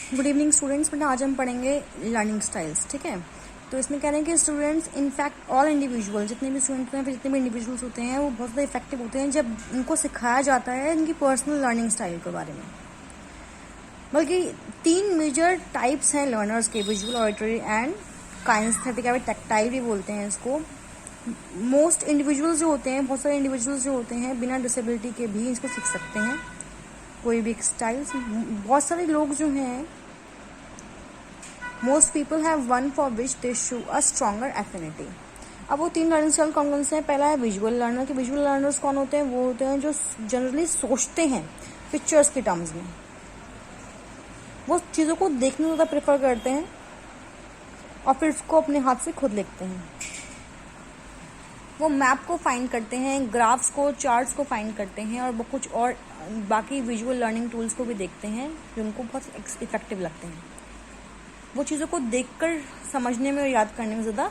Good evening students. बेटा आज हम पढ़ेंगे लर्निंग स्टाइल्स। ठीक है, तो इसमें कह रहे हैं कि स्टूडेंट्स इनफैक्ट ऑल इंडिविजुअल, जितने भी स्टूडेंट्स हैं, जितने भी इंडिविजुअल्स होते हैं, वो बहुत ज़्यादा इफेक्टिव होते हैं जब उनको सिखाया जाता है इनकी पर्सनल लर्निंग स्टाइल के बारे में। बल्कि 3 मेजर टाइप्स हैं लर्नर्स के, विजुअल, ऑडिटरी एंड काइनेस्थेटिक या टैक्टाइल भी बोलते हैं इसको। मोस्ट इंडिविजुअल्स जो होते हैं, बहुत सारे इंडिविजुअल्स जो होते हैं बिना डिसेबिलिटी के भी इसको सीख सकते हैं, कोई भी स्टाइल्स। बहुत सारे लोग जो हैं, most people have one for which they show a stronger affinity. अब वो 3 लर्निंग स्टाइल कौन कौन से हैं? पहला है विजुअल लर्नर। कि विजुअल लर्नर्स कौन होते हैं? वो होते हैं जो जनरली सोचते हैं पिक्चर्स के टर्म्स में, वो चीज़ों को देखने ज़्यादा प्रेफर करते हैं और फिर उसको अपने हाथ से खुद लिखते हैं। वो मैप को फाइंड करते हैं, ग्राफ्स को, चार्ट्स को फाइंड करते हैं और वो कुछ और बाकी विजुअल लर्निंग टूल्स को भी देखते हैं जो उनको बहुत इफेक्टिव लगते हैं। वो चीज़ों को देखकर समझने में और याद करने में ज़्यादा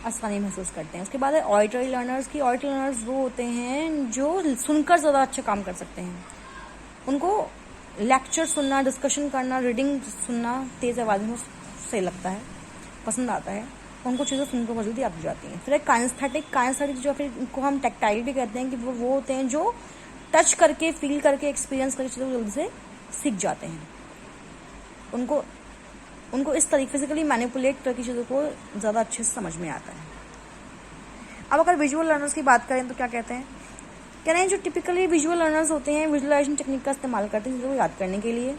आसानी महसूस करते हैं। उसके बाद है ऑडिटरी लर्नर्स। की ऑडिटरी लर्नर्स वो होते हैं जो सुनकर ज़्यादा अच्छा काम कर सकते हैं। उनको लेक्चर सुनना, डिस्कशन करना, रीडिंग सुनना तेज़ आवाज़ में सही लगता है, पसंद आता है। उनको चीज़ें सुनकर बहुत जल्दी याद हो जाती हैं। फिर एक काइनेस्थेटिक जो फिर इनको हम टैक्टाइल भी कहते हैं कि वो होते हैं जो टच करके, फील करके, एक्सपीरियंस करके चीज़ों को जल्दी से सीख जाते हैं। उनको इस तरीके फिजिकली मैनिपुलेट करके चीज़ों को ज़्यादा अच्छे से समझ में आता है। अब अगर विजुअल लर्नर्स की बात करें तो क्या कहते हैं? कह रहे हैं जो टिपिकली विजुअल लर्नर्स होते हैं विजुअलाइजेशन टेक्निक का इस्तेमाल करते हैं चीज़ों को याद करने के लिए।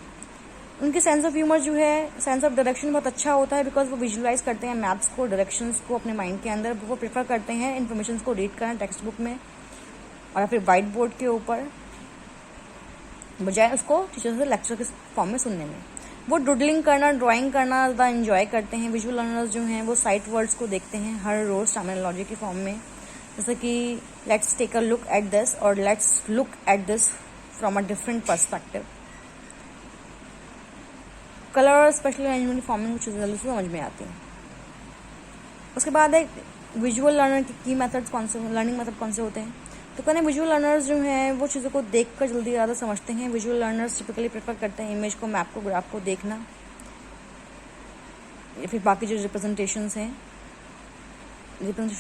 उनके सेंस ऑफ ह्यूमर जो है, सेंस ऑफ डायरेक्शन बहुत अच्छा होता है, बिकॉज वो विजुअलाइज करते हैं मैप्स को, डायरेक्शंस को अपने माइंड के अंदर। वो प्रेफर करते हैं इन्फॉर्मेशन को रीड करना टेक्स्ट बुक में और फिर वाइट बोर्ड के ऊपर, बजाय उसको टीचर से लेक्चर के फॉर्म में सुनने में। वो डूडलिंग करना, ड्राइंग करना ज़्यादा एंजॉय करते हैं। विजुअल लर्नर्स जो हैं वो साइट वर्ड्स को देखते हैं हर रोज़ टर्मिनोलॉजी के फॉर्म में, जैसे कि let's take a look at this और let's look at this from a different perspective. Colour और स्पेशल अरेंजमेंट फॉर्म में कुछ जल्दी से समझ में आती हैं। उसके बाद एक विजुअल लर्नर की मेथड्स कौन से, लर्निंग मेथड कौन से होते हैं? तो कहने विजुअल लर्नर्स जो हैं वो चीज़ों को देखकर जल्दी ज़्यादा समझते हैं। विजुअल लर्नर्स टिपिकली प्रेफर करते हैं इमेज को, मैप को, ग्राफ को देखना, या फिर बाकी जो रिप्रेजेंटेशन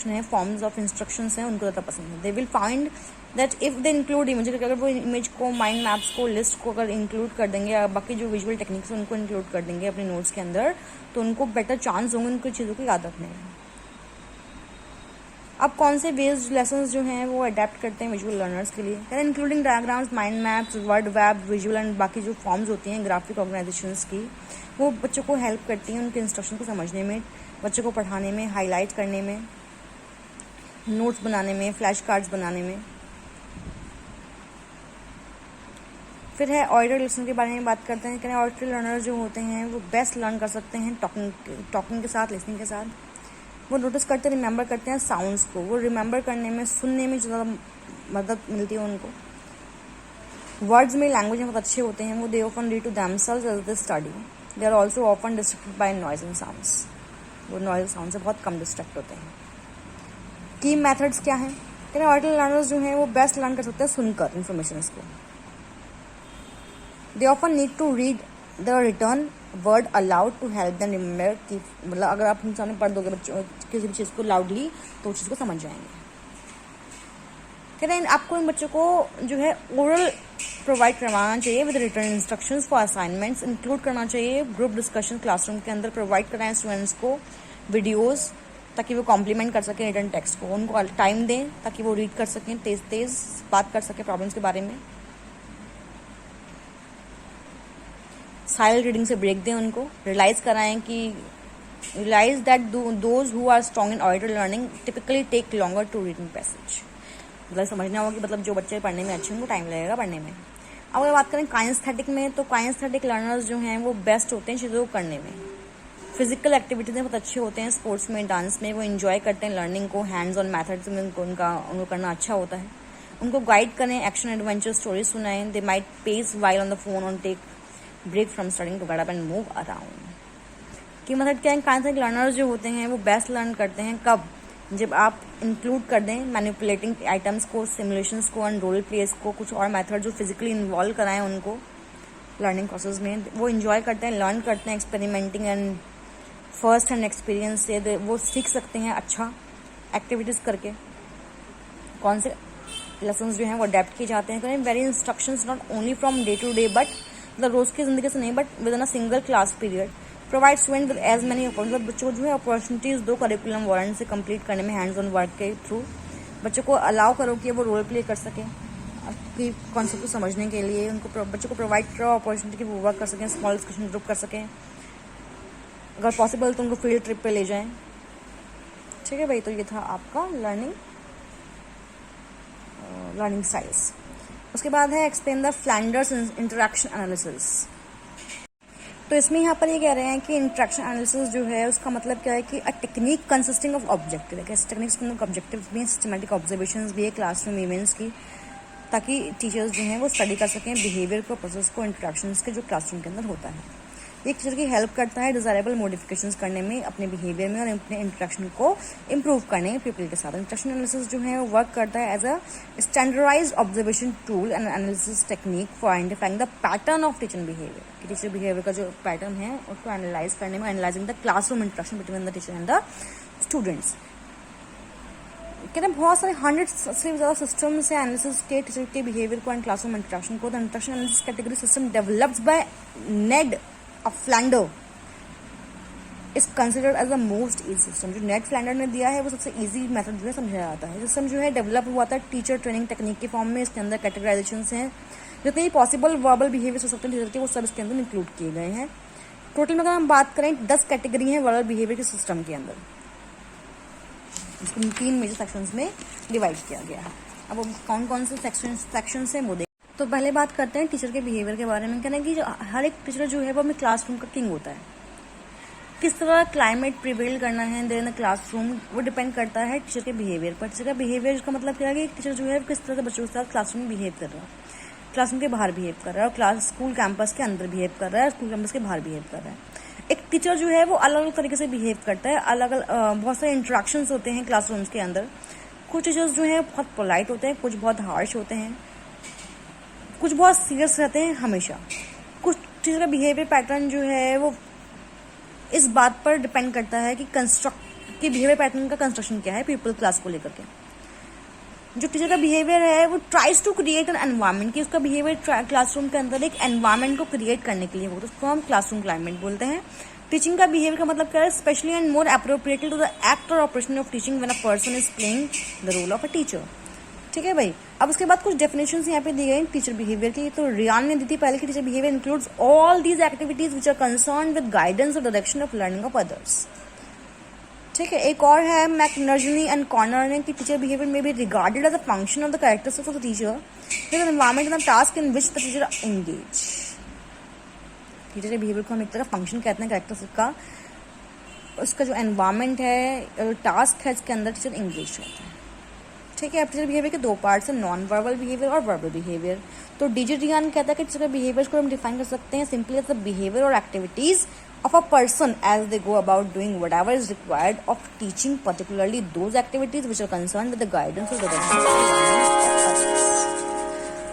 है, फॉर्म्स ऑफ इंस्ट्रक्शंस हैं, उनको ज़्यादा पसंद है। They will find that if they include image, अगर वो इमेज को, माइंड मैप्स को, लिस्ट को अगर इंक्लूड कर देंगे या बाकी जो विजुअल टेक्निक्स हैं उनको इंक्लूड कर देंगे अपने नोट्स के अंदर, तो उनको बेटर चांस होंगे उनको चीज़ों को याद रखने में। अब कौन से बेस्ड लेसन्स जो हैं वो अडेप्ट करते हैं विजुअल लर्नर्स के लिए? कहते हैं including diagrams, mind maps, word web, visual and बाकी जो फॉर्म्स होती हैं ग्राफिक ऑर्गेनाइजेशंस की, वो बच्चों को हेल्प करती हैं उनके इंस्ट्रक्शन को समझने में, बच्चों को पढ़ाने में, हाईलाइट करने में, नोट्स बनाने में, फ्लैश कार्ड्स बनाने में। फिर है ऑडिटरी लिसनिंग के बारे में बात करते हैं। कहते हैं ऑडिटरी लर्नर जो होते हैं वो बेस्ट लर्न कर सकते हैं टॉकिंग के साथ, लिसनिंग के साथ। वो नोटिस करते, रिमेंबर करते हैं साउंड्स को। वो रिमेंबर करने में, सुनने में ज़्यादा मदद मिलती है उनको। वर्ड्स में, लैंग्वेज में बहुत अच्छे होते हैं वो। They often read to themselves as they study. They are also often distracted by noise and sounds. वो नॉइज साउंड से बहुत कम डिस्ट्रैक्ट होते हैं। की मेथड्स क्या हैं? कहते हैं ऑडिटरी लर्नर्स जो हैं वो बेस्ट लर्न कर सकते हैं सुनकर इन्फॉर्मेशन को। They often need to read the written word aloud to help them remember. कि मतलब अगर आप उनके सामने पढ़ दोगे बच्चों किसी भी चीज़ को लाउडली तो उस चीज़ को समझ जाएंगे। कहते हैं आपको इन बच्चों को जो है ओरल प्रोवाइड करवाना चाहिए with return instructions for assignments. Include करना चाहिए ग्रुप डिस्कशन क्लासरूम के अंदर। प्रोवाइड कराएं स्टूडेंट्स को वीडियोज़ ताकि वो कॉम्प्लीमेंट कर सकें रिटर्न टेक्स्ट को। उनको टाइम दें ताकि वो रीड कर सकें, तेज़ बात कर सकें प्रॉब्लम्स के बारे में। साइलेंट रीडिंग से ब्रेक दें उनको। रियलाइज़ कराएं कि realize that those who are strong in auditory learning typically take longer to read in passage. मतलब समझना होगा कि मतलब जो बच्चे पढ़ने में अच्छे उनको टाइम लगेगा पढ़ने में। अब अगर बात करें काइनेस्थेटिक में, तो काइनेस्थेटिक लर्नर्स जो हैं वो बेस्ट होते हैं चीज़ों को करने में। फिजिकल एक्टिविटीज़ में बहुत अच्छे होते हैं, स्पोर्ट्स में, डांस में। वो इन्जॉय करते हैं लर्निंग को, हैंड्स ऑन मैथड्स में उनको करना अच्छा होता है। उनको गाइड करें, एक्शन एडवेंचर स्टोरीज सुनाएं। They might pace while on the phone और take break from studying to get up and move around. की मेथड क्या है? काइनेस्थेटिक लर्नर्स जो होते हैं वो बेस्ट लर्न करते हैं कब? जब आप इंक्लूड कर दें मैनिपुलेटिंग आइटम्स को, सिमुलेशंस को एंड रोल प्लेस को, कुछ और मेथड जो फिजिकली इन्वॉल्व कराएं उनको, लर्निंग प्रोसेस में वो इंजॉय करते हैं, लर्न करते हैं, experimenting and first hand experience से वो सीख सकते हैं अच्छा एक्टिविटीज़ करके। कौन से लेसन्स जो हैं वो अडेप्ट किए जाते हैं, vary instructions not only from day to day but मतलब रोज़ की ज़िंदगी से नहीं, but within a single class period. Provide student with as many opportunities, बच्चों को जो है अपॉर्चुनिटीज़ दो करिकुलम वारंट से कंप्लीट करने में, हैंड्स ऑन वर्क के थ्रू बच्चों को अलाउ करो कि वो रोल प्ले कर सकें कि कॉन्सेप्ट को समझने के लिए। उनको बच्चों को प्रोवाइड करो अपॉर्चुनिटी कि वो वर्क कर सकें, स्मॉल डिस्कशन ग्रुप कर सकें, अगर पॉसिबल तो उनको फील्ड ट्रिप पे ले जाएं। ठीक है भाई, तो ये था आपका लर्निंग स्टाइल्स। उसके बाद है explain the Flanders interaction analysis. तो इसमें यहाँ पर ये कह रहे हैं कि इंटरैक्शन एनालिसिस जो है उसका मतलब क्या है कि a technique consisting of objective है। कैसे टेक्निक्स के अंदर ऑब्जेक्टिव भी हैं, सिस्टमैटिक ऑब्जर्वेशंस भी है क्लासरूम इवेंट्स की, ताकि टीचर्स जो हैं वो स्टडी कर सकें बिहेवियर को, प्रोसेस को, इंटरैक्शंस के जो क्लासरूम के अंदर होता है। एक टीचर की हेल्प करता है डिजायरेबल मॉडिफिकेशंस करने में, अपने बिहेवियर में और अपने इंटरेक्शन को इम्प्रूव करने में पीपल के साथ। इंटरेक्शन एनालिसिस जो है वो वर्क करता है as a standardized observation tool and analysis technique for identifying the pattern of teacher behaviour, कि टीचर बिहेवियर का जो पैटर्न है उसको एनालाइज करने में, analysing the classroom interaction between the teacher and the students. कहते हैं बहुत सारे 100 से ज़्यादा सिस्टम्स है एनालिसिस के टीचर के बिहेवियर को एंड क्लासरूम इंटरेक्शन को। The interaction analysis category system developed by Ned Flanders is considered as the most easy system. जो नेट फ्लैंडर ने दिया है वो सबसे इजी मेथड जो है समझा जाता है। सिस्टम जो है डेवलप हुआ था टीचर ट्रेनिंग टेक्निक के फॉर्म में। इसके अंदर कैटेगराइजेशन हैं, जितने भी पॉसिबल वर्बल बिहेवियर हो सकते हैं टीचर के, वो सब इसके अंदर इंक्लूड किए गए हैं। टोटल में अगर हम बात करें 10 कैटेगरी हैं वर्बल बिहेवियर के सिस्टम के अंदर, इसको 3 मेजर सेक्शंस में डिवाइड किया गया है। अब वो कौन कौन से सेक्शन हैं वो देखें। तो पहले बात करते हैं टीचर के बिहेवियर के बारे में। कहना है कि जो हर एक टीचर जो है वो अपने क्लासरूम का किंग होता है। किस तरह क्लाइमेट प्रिवेल करना है देन द क्लासरूम वो डिपेंड करता है टीचर के बिहेवियर पर। टीचर का बिहेवियर का मतलब क्या है कि टीचर जो है किस तरह से बच्चों के साथ क्लासरूम में बिहेव कर रहा है, क्लासरूम के बाहर बिहेव कर रहा है, और क्लास स्कूल कैंपस के अंदर बिहेव कर रहा है, स्कूल कैंपस के बाहर बिहेव कर रहा है। एक टीचर जो है वो अलग अलग तरीके से बिहेव करता है, अलग अलग बहुत सारे इंटरेक्शंस होते हैं क्लासरूम्स के अंदर। कुछ टीचर्स जो हैं बहुत पोलाइट होते हैं, कुछ बहुत हार्श होते हैं, कुछ बहुत सीरियस रहते हैं हमेशा। कुछ टीचर का बिहेवियर पैटर्न जो है वो इस बात पर डिपेंड करता है कि बिहेवियर पैटर्न का कंस्ट्रक्शन क्या है पीपल क्लास को लेकर के। जो टीचर का बिहेवियर है वो tries to create an environment, कि उसका बिहेवियर क्लासरूम के अंदर एक एनवायरमेंट को क्रिएट करने के लिए हो, तो उसको हम क्लासरूम क्लाइमेट बोलते हैं। टीचिंग का बिहेवियर का मतलब क्या है, specially and more appropriately to the act और operation of teaching when a person is playing the role of a teacher. ठीक है भाई। अब उसके बाद कुछ डेफिनेशंस यहाँ पे दी गई टीचर बिहेवियर की। तो रियान ने दी थी पहले की teacher behaviour includes all these activities which are concerned with guidance और direction of learning of others. ठीक है। एक और है मैकनर्जनी एंड कॉर्नर ने कि टीचर बिहेवियर में be regarded as a function of the characteristics of the teacher, environment and the task in which the teacher engage. Teacher के बिहेवियर को हम एक तरह फंक्शन कहते हैं कैरेक्टरिस्टिक का, उसका जो एनवायरमेंट है, टास्क है, इसके अंदर टीचर एंगेज रहता है। ठीक है। अब टीचर बिहेवियर के 2 पार्ट्स हैं, नॉन वर्बल बिहेवियर और वर्बल बिहेवियर। तो डीजे रियान कहता है कि टीचर बिहेवियर को हम डिफाइन कर सकते हैं सिंपली एज द बिहेवियर और activities of a person as they go about doing whatever is required of teaching, particularly those activities which are concerned with the guidance or the direction.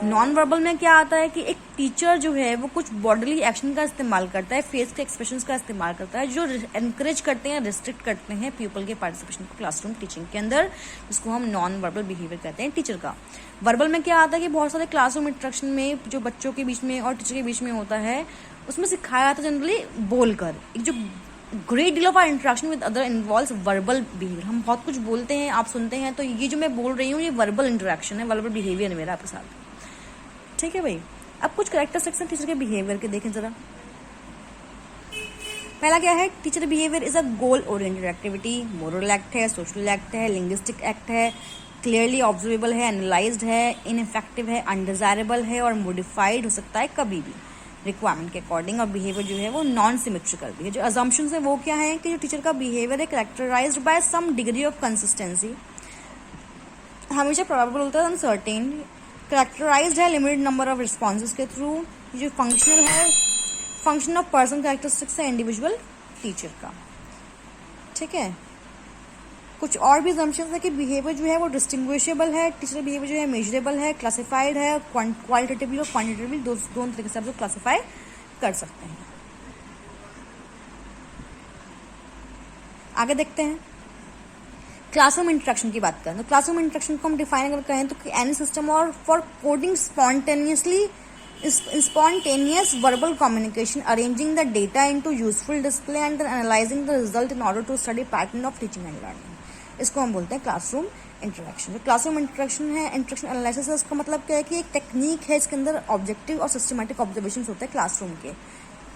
Non verbal में क्या आता है कि एक teacher जो है वो कुछ बॉडीली एक्शन का इस्तेमाल करता है, फेस के एक्सप्रेशंस का इस्तेमाल करता है, जो एनकरेज करते हैं, रिस्ट्रिक्ट करते हैं पीपल के पार्टिसिपेशन को क्लासरूम टीचिंग के अंदर, जिसको हम नॉन वर्बल बिहेवियर कहते हैं टीचर का। वर्बल में क्या आता है कि बहुत सारे क्लासरूम इंटरेक्शन में जो बच्चों के बीच में और टीचर के बीच में होता है उसमें सिखाया जाता है जनरली बोलकर। एक जो great deal of our interaction with other involves verbal behaviour. हम बहुत कुछ बोलते हैं, आप सुनते हैं, तो ये जो मैं बोल रही हूँ ये वर्बल इंटरेक्शन है, वर्बल बिहेवियर है मेरा आपके साथ। ठीक है भाई। अब कुछ कैरेक्टरिस्टिक्स हैं टीचर के बिहेवियर के, देखें जरा। पहला क्या है, teacher behaviour is a goal oriented activity, moral act है, सोशल एक्ट है, लिंग्विस्टिक एक्ट है, क्लियरली ऑब्जर्वेबल है, एनालाइज्ड है, इनइफेक्टिव है, अनडिजायरेबल है और मॉडिफाइड हो सकता है कभी भी रिक्वायरमेंट के अकॉर्डिंग। और बिहेवियर जो है वो नॉन सिमेट्रिकल भी है। जो अजम्पशंस है वो क्या है कि जो टीचर का बिहेवियर है characterized by some degree of consistency, हमेशा प्रोबेबल होता है, अनसर्टेन, कैरेक्टराइज्ड है लिमिटेड नंबर ऑफ रिस्पॉन्सेज के थ्रू। जो फंक्शनल है, फंक्शन ऑफ पर्सन कैरेक्टरिस्टिक्स है इंडिविजुअल टीचर का। ठीक है। कुछ और भी assumptions है कि बिहेवियर जो है वो डिस्टिंग्विशेबल है, टीचर बिहेवियर जो है मेजरेबल है, क्लासिफाइड है, क्वालिटेटिवली और क्वांटिटेटिवली दोनों तरीके से आप क्लासीफाई कर सकते हैं। आगे देखते हैं, क्लासरूम इंटरेक्शन की बात करें तो क्लासरूम इंटरेक्शन को हम डिफाइन अगर कहें तो एनी सिस्टम और for coding spontaneous verbal communication, arranging the data into useful display and then analyzing the result in order to study pattern of teaching and learning. इसको हम बोलते हैं क्लासरूम इंटरेक्शन। जो क्लासरूम इंटरेक्शन है, interaction analysis है, उसका मतलब क्या है कि एक टेक्निक है इसके अंदर ऑब्जेक्टिव और सिस्टमैटिक ऑब्जर्वेशन होते हैं क्लासरूम के।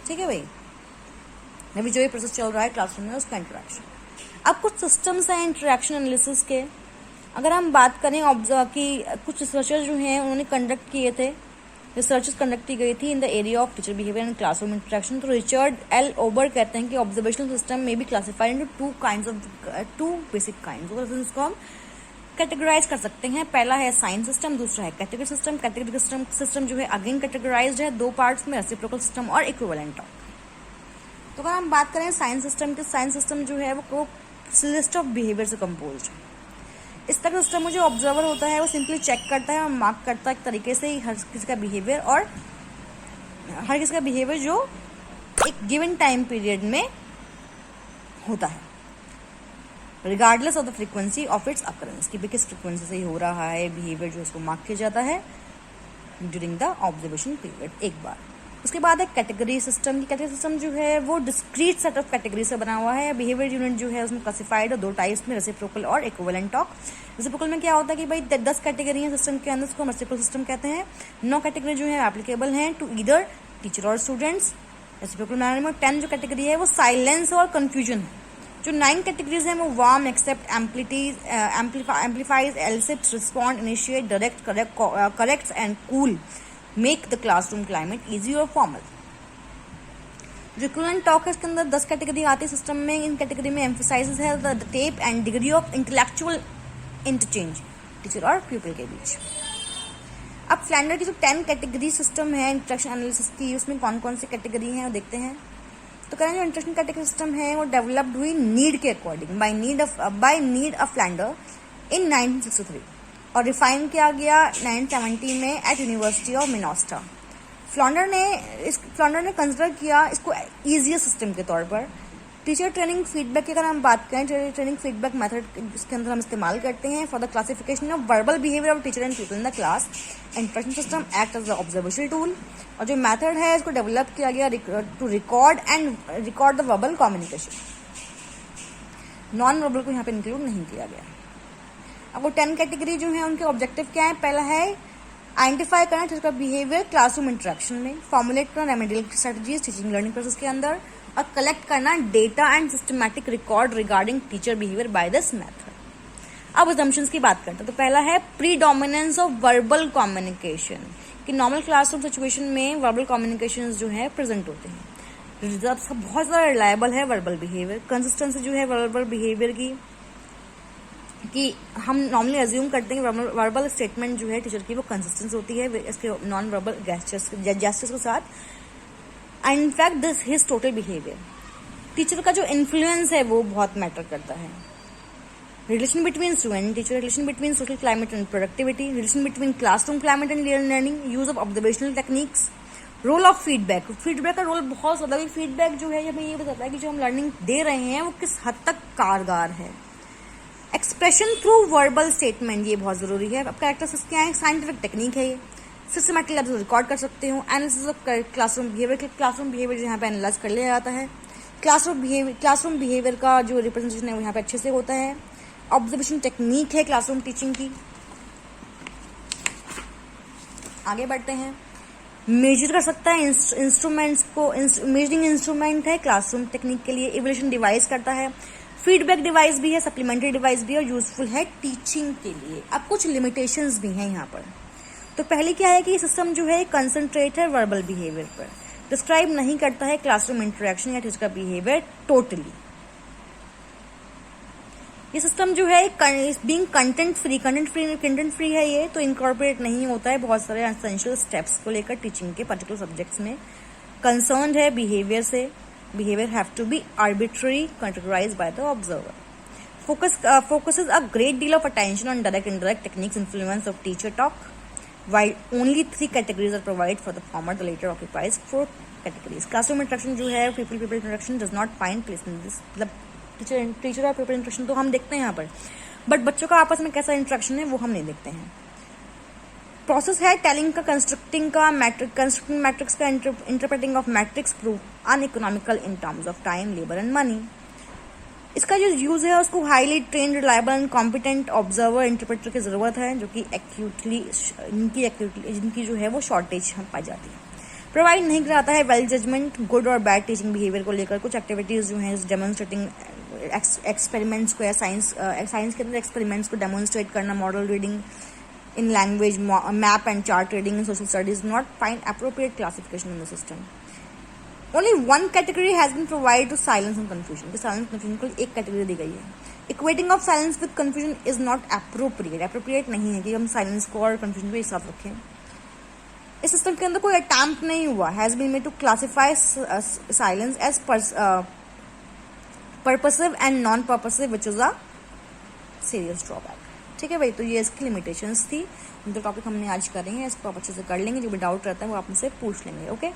ठीक है भाई, अभी जो ये प्रोसेस चल रहा है क्लासरूम में उसका इंटरेक्शन। अब कुछ सिस्टम्स हैं इंटरेक्शन एनालिसिस के। अगर हम बात करें ऑब्जर्व की कुछ रिसर्चर्स जो हैं उन्होंने कंडक्ट किए थे, रिसर्चेस कंडक्ट की गई थी in the area of teacher behaviour and classroom interaction. तो रिचर्ड एल ओबर कहते हैं कि ऑब्जर्वेशनल सिस्टम में भी classified into two basic kinds. इसको हम कैटेगराइज कर सकते हैं। पहला है साइन सिस्टम, दूसरा है कैटेगरी सिस्टम। कैटेगरी सिस्टम जो है अगेन कैटेगराइज्ड है दो पार्ट्स में, रेसिप्रोकल सिस्टम और इक्विवेलेंट टॉक। तो अगर हम बात करें साइन सिस्टम की, साइन सिस्टम जो है वो लिस्ट ऑफ बिहेवियर से कंपोज्ड है। इस तरह का सिस्टम में जो ऑब्जर्वर होता है वो सिंपली चेक करता है और मार्क करता है एक तरीके से ही हर किसी का बिहेवियर, और हर किसी का बिहेवियर जो एक गिवन टाइम पीरियड में होता है, regardless of the frequency of its occurrence, कि किस फ्रीक्वेंसी से ही हो रहा है बिहेवियर, जो उसको मार्क किया जाता है ड्यूरिंग द ऑब्जर्वेशन पीरियड एक बार। उसके बाद है कैटेगरी सिस्टम की। कैटेगरी सिस्टम जो है वो डिस्क्रीट सेट ऑफ कैटेगरी से बना हुआ है। बिहेवियर यूनिट जो है उसमें क्लासिफाइड है दो टाइप्स में, रेसिप्रोकल और इक्विवेलेंट टॉक। रेसिप्रोकल में क्या होता है कि भाई 10 कैटेगरी है सिस्टम के अंदर, उसको हम रेसिप्रोकल सिस्टम कहते हैं। 9 कैटेगरी जो है एप्लीकेबल हैं टू ईदर टीचर और स्टूडेंट्स। रेसिप्रोकल मैनर में 10 जो कैटेगरी है वो साइलेंस और कंफ्यूजन है। जो 9 कैटेगरीज हैं वो warm, accept, amplifies, ellipse, respond, initiate, direct, corrects and cool, make the classroom climate easy और फॉर्मल। जो इक्विवेलेंट टॉक है इसके अंदर 10 कैटेगरी आती है सिस्टम में। इन कैटेगरी में एम्फसाइजेस है the tape and degree of intellectual interchange teacher और पीपल के बीच। अब फ्लैंडर की जो 10 कैटेगरी सिस्टम है इंटरेक्शन एनालिसिस की, उसमें कौन कौन सी कैटेगरी है वो देखते हैं। तो करें जो इंटरेक्शन कैटेगरी सिस्टम है वो डेवलप्ड हुई नीड के according by need of Flander in 1963 और रिफाइन किया गया 1970 में at University of Minnesota. Flander ने कंसिडर किया इसको ईजियर सिस्टम के तौर पर। टीचर ट्रेनिंग फीडबैक की अगर हम बात करें, ट्रेनिंग फीडबैक मेथड इसके अंदर हम इस्तेमाल करते हैं for the classification of verbal behaviour of teacher and people in the class. Interaction system act as the observational tool, और जो मेथड है इसको डेवलप किया गया to record the verbal communication. Non verbal को यहाँ पे इंक्लूड नहीं किया गया। अब वो 10 कैटेगरी जो है उनके ऑब्जेक्टिव क्या है। पहला है आइडेंटिफाई करना टीचर का बिहेवियर क्लासरूम इंटरेक्शन में, फॉर्मुलेट करना remedial strategies teaching learning process के अंदर, और कलेक्ट करना data and systematic record regarding teacher behaviour by this method. अब असम्पशंस की बात करते हैं। तो पहला है प्रीडोमिनेंस ऑफ वर्बल कम्युनिकेशन, कि नॉर्मल क्लासरूम सिचुएशन में वर्बल कम्युनिकेशन जो है प्रेजेंट होते हैं। बहुत ज़्यादा रिलायबल है वर्बल बिहेवियर। कंसिस्टेंसी जो है वर्बल बिहेवियर की, कि हम नॉर्मली अज्यूम करते हैं कि वर्बल स्टेटमेंट जो है टीचर की वो कंसिस्टेंस होती है इसके नॉन वर्बल जेस्चर्स के साथ। And in fact this his total behaviour. Teacher का जो इन्फ्लुएंस है वो बहुत मैटर करता है। Relation between student teacher, relation between social climate and productivity, relation between classroom climate and learning, use of observational techniques, role of feedback. Feedback का role बहुत ज़्यादा है। फीडबैक जो है हमें ये बताता है कि जो हम लर्निंग दे रहे हैं वो किस हद तक कारगर है। एक्सप्रेशन थ्रू वर्बल स्टेटमेंट, ये बहुत जरूरी है। अब कैरेक्टरिस्टिक्स क्या है, साइंटिफिक टेक्निक है ये। सिस्टमैटिक आप रिकॉर्ड कर सकते हो। Analysis of classroom behaviour, classroom behaviour यहाँ पे एनालाइज कर लिया जाता है। क्लासरूम बिहेवियर का जो रिप्रेजेंटेशन है वो यहाँ पे अच्छे से होता है। ऑब्जर्वेशन टेक्निक है क्लासरूम टीचिंग की। आगे बढ़ते हैं। मेजर कर सकता है इंस्ट्रूमेंट्स को, मेजरिंग इंस्ट्रूमेंट है क्लासरूम टेक्निक के लिए। इवैल्यूएशन डिवाइस करता है, फीडबैक डिवाइस भी है, सप्लीमेंट्री डिवाइस भी है, और यूजफुल है टीचिंग के लिए। अब कुछ लिमिटेशंस भी हैं यहाँ पर। तो पहले क्या है कि सिस्टम जो है कंसंट्रेट है वर्बल बिहेवियर पर, डिस्क्राइब नहीं करता है क्लासरूम इंटरेक्शन या टीचर का बिहेवियर टोटली। ये सिस्टम जो है बीइंग कंटेंट फ्री है ये, तो इनकॉर्पोरेट नहीं होता है बहुत सारे एसेंशियल स्टेप्स को लेकर टीचिंग के पर्टिकुलर सब्जेक्ट्स में। कंसर्न्ड है बिहेवियर से, behaviour have to be arbitrary categorized by the observer. focuses a great deal of attention on direct and indirect techniques influence of teacher talk, while only 3 categories are provided for the former. The later occupies 4 categories. Classroom interaction जो है, people interaction does not find place in this. मतलब teacher और people interaction तो हम देखते हैं यहाँ पर, बट बच्चों का आपस में कैसा इंटरेक्शन है वो हम नहीं देखते हैं. प्रोसेस है टेलिंग का, कंस्ट्रक्टिंग मैट्रिक्स का, interpreting of matrix prove uneconomical in terms of time, labour and money. इसका जो यूज है उसको highly trained, reliable and competent observer interpreter की जरूरत है, जो कि जिनकी जो है वो शॉर्टेज पाई जाती है. प्रोवाइड नहीं कराता है वेल जजमेंट, गुड और बैड टीचिंग बिहेवियर को लेकर. कुछ एक्टिविटीज जो हैं डेमोन्स्ट्रेटिंग एक्सपेरिमेंट्स को या साइंस के अंदर एक्सपेरिमेंट्स को डेमोन्स्ट्रेट करना, model reading in language, map and chart reading in social studies not find appropriate classification in the system. Only one category has been provided to silence and confusion. कि silence confusion को एक category दी गई है. Equating of silence with confusion is not appropriate. Appropriate नहीं है कि हम silence को और confusion को एक साथ रखें. इस सिस्टम के अंदर कोई अटैम्प्ट नहीं हुआ. Has been made to classify silence as purposive and non-purposive, which is a serious drawback. ठीक है भाई, तो ये इसकी लिमिटेशंस थी. जो टॉपिक हमने आज कर रहे हैं इसको आप अच्छे से कर लेंगे. जो भी डाउट रहता है वो आप मुझसे पूछ लेंगे. ओके.